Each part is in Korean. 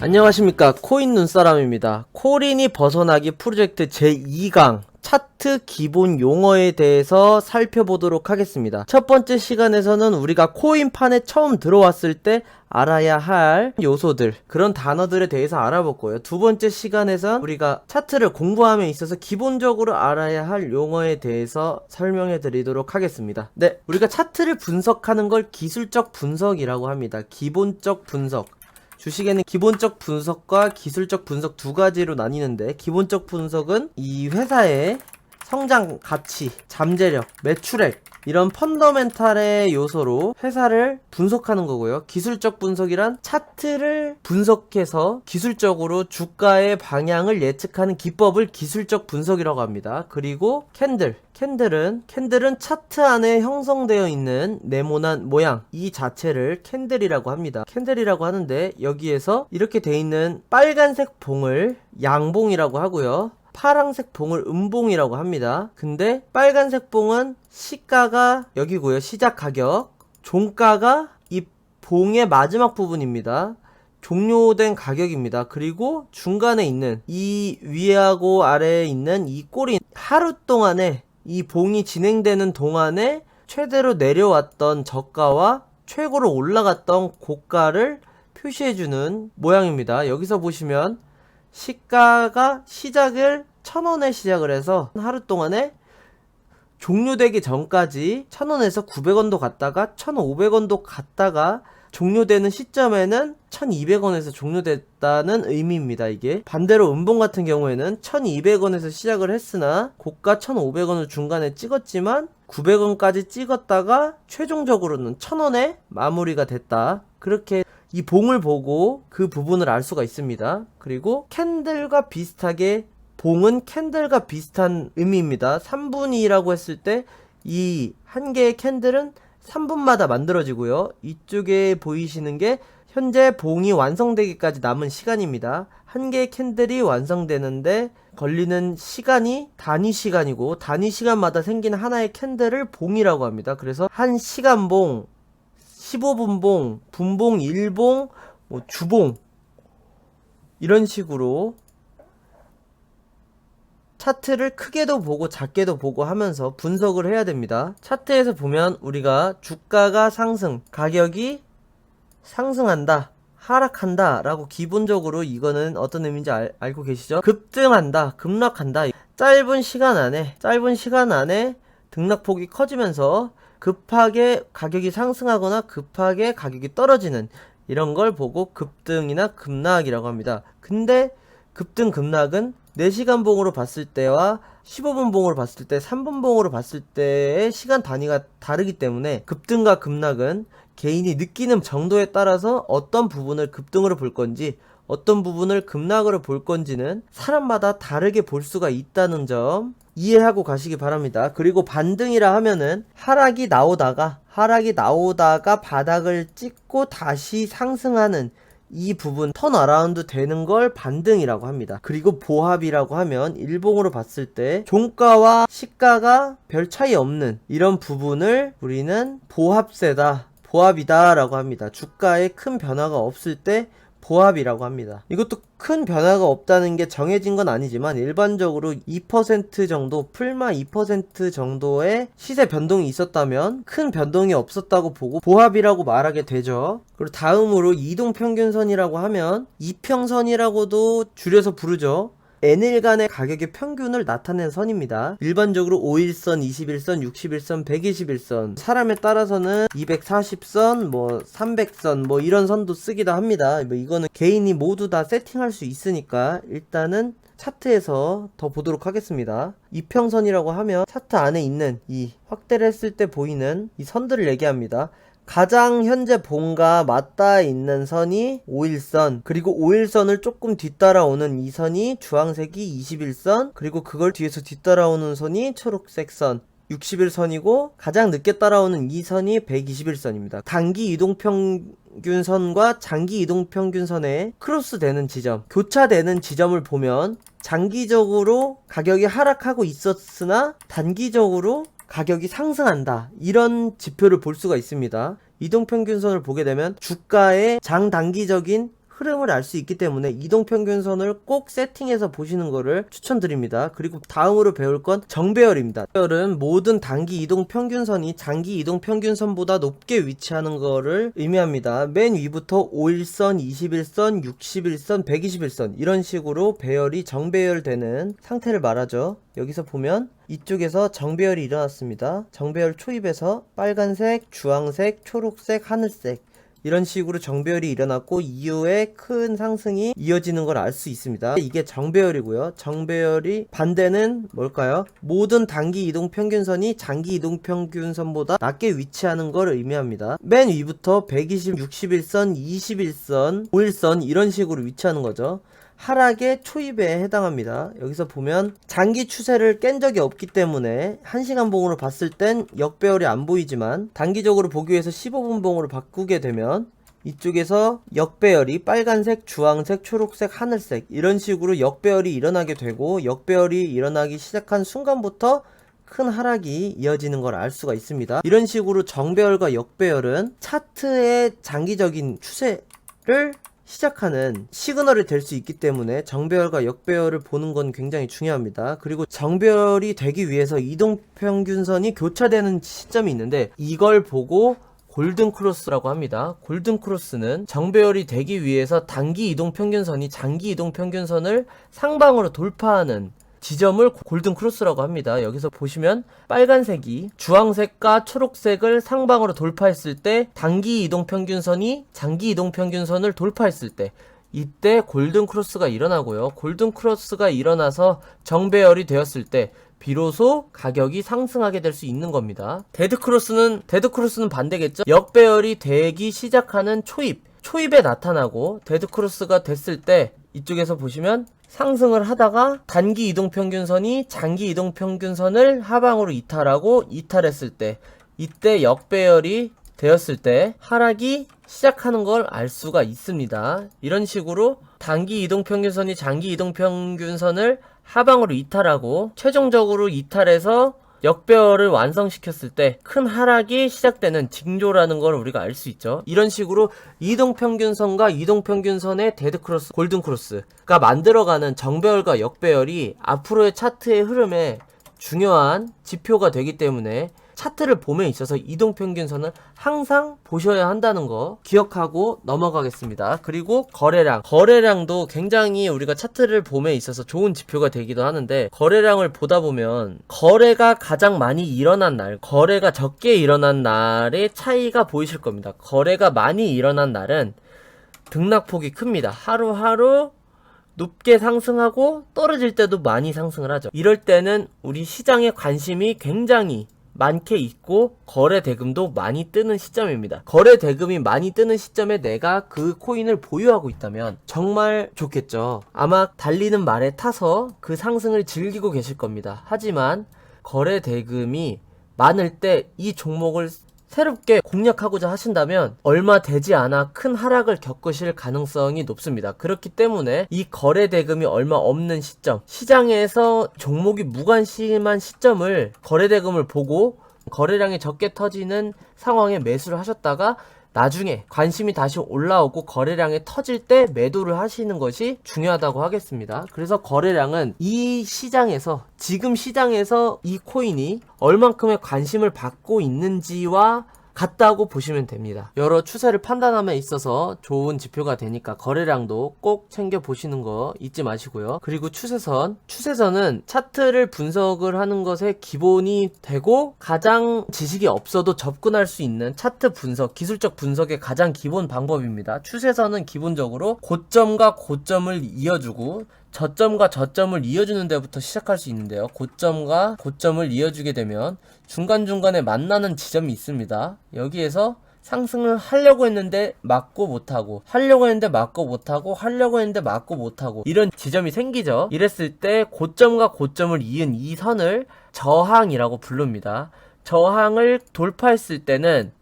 안녕하십니까, 코인 눈사람입니다. 코린이 벗어나기 프로젝트 제2강 차트 기본 용어에 대해서 살펴보도록 하겠습니다. 첫 번째 시간에서는 우리가 코인판에 처음 들어왔을 때 알아야 할 요소들, 그런 단어들에 대해서 알아봤고요. 두 번째 시간에선 우리가 차트를 공부함에 있어서 기본적으로 알아야 할 용어에 대해서 설명해 드리도록 하겠습니다. 네, 우리가 차트를 분석하는 걸 기술적 분석이라고 합니다. 기본적 분석. 주식에는 기본적 분석과 기술적 분석 두 가지로 나뉘는데, 기본적 분석은 이 회사의 성장 가치, 잠재력, 매출액, 이런 펀더멘탈의 요소로 회사를 분석하는 거고요. 기술적 분석이란 차트를 분석해서 기술적으로 주가의 방향을 예측하는 기법을 기술적 분석이라고 합니다. 그리고 캔들은 차트 안에 형성되어 있는 네모난 모양, 이 자체를 캔들이라고 합니다. 캔들이라고 하는데, 여기에서 이렇게 돼 있는 빨간색 봉을 양봉이라고 하고요, 파란색 봉을 음봉이라고 합니다. 근데 빨간색 봉은 시가가 여기고요, 시작 가격. 종가가 이 봉의 마지막 부분입니다. 종료된 가격입니다. 그리고 중간에 있는 이 위하고 아래에 있는 이 꼬리, 하루 동안에 이 봉이 진행되는 동안에 최대로 내려왔던 저가와 최고로 올라갔던 고가를 표시해주는 모양입니다. 여기서 보시면 시가가 시작을 1000원에 시작을 해서 하루 동안에 종료되기 전까지 1000원에서 900원도 갔다가 1500원도 갔다가 종료되는 시점에는 1200원에서 종료됐다는 의미입니다. 이게 반대로 음봉 같은 경우에는 1200원에서 시작을 했으나 고가 1500원을 중간에 찍었지만 900원까지 찍었다가 최종적으로는 1000원에 마무리가 됐다. 그렇게 이 봉을 보고 그 부분을 알 수가 있습니다. 그리고 캔들과 비슷하게 봉은 캔들과 비슷한 의미입니다. 3분위라고 했을 때 이 한 개의 캔들은 3분마다 만들어지고요. 이쪽에 보이시는 게 현재 봉이 완성되기까지 남은 시간입니다. 한 개의 캔들이 완성되는데 걸리는 시간이 단위 시간이고, 단위 시간마다 생기는 하나의 캔들을 봉이라고 합니다. 그래서 한 시간 봉, 15분 봉, 분봉, 일봉, 주봉, 이런 식으로 차트를 크게도 보고 작게도 보고 하면서 분석을 해야 됩니다. 차트에서 보면 우리가 주가가 상승, 가격이 상승한다, 하락한다 라고 기본적으로, 이거는 어떤 의미인지 알고 계시죠? 급등한다, 급락한다. 짧은 시간 안에 등락폭이 커지면서 급하게 가격이 상승하거나 급하게 가격이 떨어지는, 이런 걸 보고 급등이나 급락이라고 합니다. 근데 급등, 급락은 4시간 봉으로 봤을 때와 15분 봉으로 봤을 때, 3분 봉으로 봤을 때의 시간 단위가 다르기 때문에 급등과 급락은 개인이 느끼는 정도에 따라서 어떤 부분을 급등으로 볼 건지 어떤 부분을 급락으로 볼 건지는 사람마다 다르게 볼 수가 있다는 점 이해하고 가시기 바랍니다. 그리고 반등이라 하면은 하락이 나오다가 바닥을 찍고 다시 상승하는 이 부분, 턴어라운드 되는 걸 반등이라고 합니다. 그리고 보합이라고 하면 일봉으로 봤을 때 종가와 시가가 별 차이 없는 이런 부분을 우리는 보합이다 라고 합니다. 주가에 큰 변화가 없을 때 보합이라고 합니다. 이것도 큰 변화가 없다는 게 정해진 건 아니지만 일반적으로 2% 정도, 풀마 2% 정도의 시세 변동이 있었다면 큰 변동이 없었다고 보고 보합이라고 말하게 되죠. 그리고 다음으로 이동평균선이라고 하면 이평선이라고도 줄여서 부르죠. N일간의 가격의 평균을 나타낸 선입니다. 일반적으로 5일선, 21선, 61선, 121선, 사람에 따라서는 240선, 300선, 이런 선도 쓰기도 합니다. 이거는 개인이 모두 다 세팅할 수 있으니까 일단은 차트에서 더 보도록 하겠습니다. 이평선이라고 하면 차트 안에 있는 이 확대를 했을 때 보이는 이 선들을 얘기합니다. 가장 현재 봉과 맞닿아 있는 선이 5일선, 그리고 5일선을 조금 뒤따라오는 이 선이 주황색이 21선, 그리고 그걸 뒤에서 뒤따라오는 선이 초록색 선, 60일선이고 가장 늦게 따라오는 이 선이 121선입니다. 단기 이동평균선과 장기 이동평균선의 크로스되는 지점, 교차되는 지점을 보면 장기적으로 가격이 하락하고 있었으나 단기적으로 가격이 상승한다, 이런 지표를 볼 수가 있습니다. 이동평균선을 보게 되면 주가의 장단기적인 흐름을 알 수 있기 때문에 이동평균선을 꼭 세팅해서 보시는 거를 추천드립니다. 그리고 다음으로 배울 건 정배열입니다. 정배열은 모든 단기 이동평균선이 장기 이동평균선보다 높게 위치하는 거를 의미합니다. 맨 위부터 5일선, 21선, 61선, 121선 이런 식으로 배열이 정배열되는 상태를 말하죠. 여기서 보면 이쪽에서 정배열이 일어났습니다. 정배열 초입에서 빨간색, 주황색, 초록색, 하늘색 이런 식으로 정배열이 일어났고 이후에 큰 상승이 이어지는 걸 알 수 있습니다. 이게 정배열이고요. 정배열이 반대는 뭘까요? 모든 단기 이동평균선이 장기 이동평균선보다 낮게 위치하는 걸 의미합니다. 맨 위부터 120, 61선, 21선, 5일선 이런 식으로 위치하는 거죠. 하락의 초입에 해당합니다. 여기서 보면 장기 추세를 깬 적이 없기 때문에 1시간 봉으로 봤을 땐 역배열이 안 보이지만 단기적으로 보기 위해서 15분 봉으로 바꾸게 되면 이쪽에서 역배열이 빨간색, 주황색, 초록색, 하늘색 이런 식으로 역배열이 일어나게 되고 역배열이 일어나기 시작한 순간부터 큰 하락이 이어지는 걸 알 수가 있습니다. 이런 식으로 정배열과 역배열은 차트의 장기적인 추세를 시작하는 시그널이 될 수 있기 때문에 정배열과 역배열을 보는 건 굉장히 중요합니다. 그리고 정배열이 되기 위해서 이동평균선이 교차되는 시점이 있는데 이걸 보고 골든크로스라고 합니다. 골든크로스는 정배열이 되기 위해서 단기 이동평균선이 장기 이동평균선을 상방으로 돌파하는 지점을 골든크로스라고 합니다. 여기서 보시면 빨간색이 주황색과 초록색을 상방으로 돌파했을 때 단기 이동평균선이 장기 이동평균선을 돌파했을 때 이때 골든크로스가 일어나고요. 골든크로스가 일어나서 정배열이 되었을 때 비로소 가격이 상승하게 될 수 있는 겁니다. 데드크로스는 반대겠죠. 역배열이 되기 시작하는 초입에 나타나고 데드크로스가 됐을 때 이쪽에서 보시면 상승을 하다가 단기 이동평균선이 장기 이동평균선을 하방으로 이탈했을 때 이때 역배열이 되었을 때 하락이 시작하는 걸 알 수가 있습니다. 이런 식으로 단기 이동평균선이 장기 이동평균선을 하방으로 이탈하고 최종적으로 이탈해서 역배열을 완성시켰을 때 큰 하락이 시작되는 징조라는 걸 우리가 알 수 있죠. 이런 식으로 이동평균선과 이동평균선의 데드크로스, 골든크로스가 만들어가는 정배열과 역배열이 앞으로의 차트의 흐름에 중요한 지표가 되기 때문에 차트를 봄에 있어서 이동평균선을 항상 보셔야 한다는 거 기억하고 넘어가겠습니다. 그리고 거래량도 굉장히 우리가 차트를 봄에 있어서 좋은 지표가 되기도 하는데 거래량을 보다 보면 거래가 가장 많이 일어난 날, 거래가 적게 일어난 날의 차이가 보이실 겁니다. 거래가 많이 일어난 날은 등락폭이 큽니다. 하루하루 높게 상승하고 떨어질 때도 많이 상승을 하죠. 이럴 때는 우리 시장에 관심이 굉장히 많게 있고 거래 대금도 많이 뜨는 시점입니다. 거래 대금이 많이 뜨는 시점에 내가 그 코인을 보유하고 있다면 정말 좋겠죠. 아마 달리는 말에 타서 그 상승을 즐기고 계실 겁니다. 하지만 거래 대금이 많을 때 이 종목을 새롭게 공략하고자 하신다면 얼마 되지 않아 큰 하락을 겪으실 가능성이 높습니다. 그렇기 때문에 이 거래 대금이 얼마 없는 시점, 시장에서 종목이 무관심한 시점을 거래 대금을 보고 거래량이 적게 터지는 상황에 매수를 하셨다가 나중에 관심이 다시 올라오고 거래량이 터질 때 매도를 하시는 것이 중요하다고 하겠습니다. 그래서 거래량은 이 시장에서, 지금 시장에서 이 코인이 얼만큼의 관심을 받고 있는지와 같다고 보시면 됩니다. 여러 추세를 판단함에 있어서 좋은 지표가 되니까 거래량도 꼭 챙겨 보시는 거 잊지 마시고요. 그리고 추세선은 차트를 분석을 하는 것의 기본이 되고 가장 지식이 없어도 접근할 수 있는 차트 분석, 기술적 분석의 가장 기본 방법입니다. 추세선은 기본적으로 고점과 고점을 이어주고 저점과 저점을 이어주는 데부터 시작할 수 있는데요. 고점과 고점을 이어주게 되면 중간중간에 만나는 지점이 있습니다. 여기에서 상승을 하려고 했는데 맞고 못하고, 하려고 했는데 맞고 못하고, 하려고 했는데 맞고 못하고, 이런 지점이 생기죠. 이랬을 때 고점과 고점을 이은 이 선을 저항이라고 부릅니다. 저항을 돌파했을 때는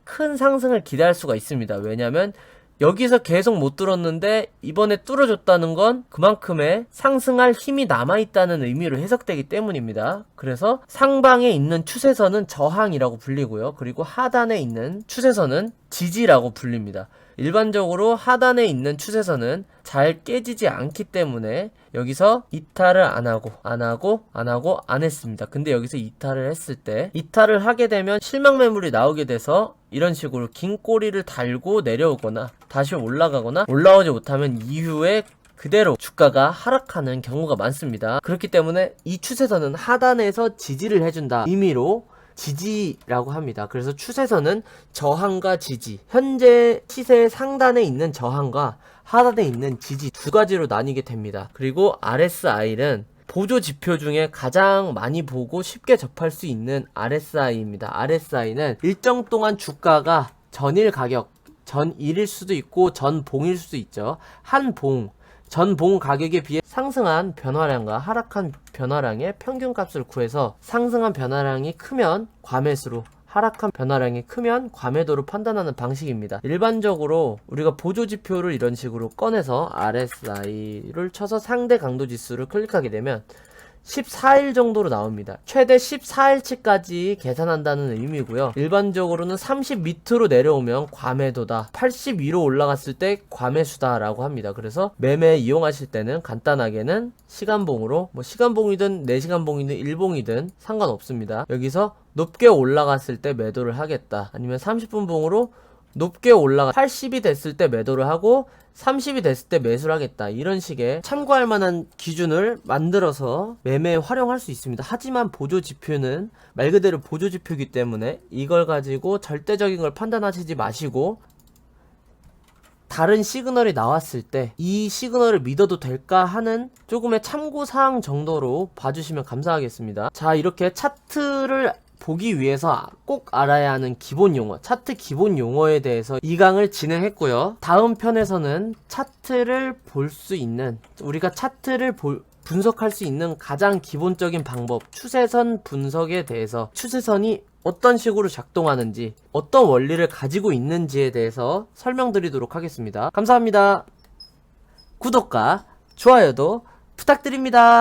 큰 상승을 기대할 수가 있습니다. 왜냐면 여기서 계속 못 뚫었는데 이번에 뚫어줬다는 건 그만큼의 상승할 힘이 남아있다는 의미로 해석되기 때문입니다. 그래서 상방에 있는 추세선은 저항이라고 불리고요. 그리고 하단에 있는 추세선은 지지라고 불립니다. 일반적으로 하단에 있는 추세선은 잘 깨지지 않기 때문에 여기서 이탈을 안 했습니다. 근데 여기서 이탈을 했을 때, 이탈을 하게 되면 실명 매물이 나오게 돼서 이런 식으로 긴 꼬리를 달고 내려오거나 다시 올라가거나, 올라오지 못하면 이후에 그대로 주가가 하락하는 경우가 많습니다. 그렇기 때문에 이 추세선은 하단에서 지지를 해준다 의미로 지지라고 합니다. 그래서 추세선은 저항과 지지, 현재 시세 상단에 있는 저항과 하단에 있는 지지 두 가지로 나뉘게 됩니다. 그리고 RSI는 보조 지표 중에 가장 많이 보고 쉽게 접할 수 있는 RSI입니다. RSI는 일정 동안 주가가 전일 가격, 전일일 수도 있고 전봉일 수도 있죠. 전봉 가격에 비해 상승한 변화량과 하락한 변화량의 평균값을 구해서 상승한 변화량이 크면 과매수로, 하락한 변화량이 크면 과매도로 판단하는 방식입니다. 일반적으로 우리가 보조지표를 이런 식으로 꺼내서 RSI를 쳐서 상대 강도 지수를 클릭하게 되면 14일 정도로 나옵니다. 최대 14일치까지 계산한다는 의미고요. 일반적으로는 30 밑으로 내려오면 과매도다, 80 위로 올라갔을 때 과매수다 라고 합니다. 그래서 매매 이용하실 때는 간단하게는 시간봉으로, 시간봉이든 4시간봉이든 1봉이든 상관없습니다. 여기서 높게 올라갔을 때 매도를 하겠다, 아니면 30분 봉으로 높게 올라가 80이 됐을 때 매도를 하고 30이 됐을 때 매수를 하겠다, 이런 식의 참고할 만한 기준을 만들어서 매매에 활용할 수 있습니다. 하지만 보조지표는 말 그대로 보조지표이기 때문에 이걸 가지고 절대적인 걸 판단하시지 마시고, 다른 시그널이 나왔을 때 이 시그널을 믿어도 될까 하는 조금의 참고사항 정도로 봐주시면 감사하겠습니다. 자, 이렇게 차트를 보기 위해서 꼭 알아야 하는 기본 용어, 차트 기본 용어에 대해서 2강을 진행했고요. 다음 편에서는 차트를 볼 수 있는, 우리가 차트를 분석할 수 있는 가장 기본적인 방법, 추세선 분석에 대해서, 추세선이 어떤 식으로 작동하는지, 어떤 원리를 가지고 있는지에 대해서 설명드리도록 하겠습니다. 감사합니다. 구독과 좋아요도 부탁드립니다.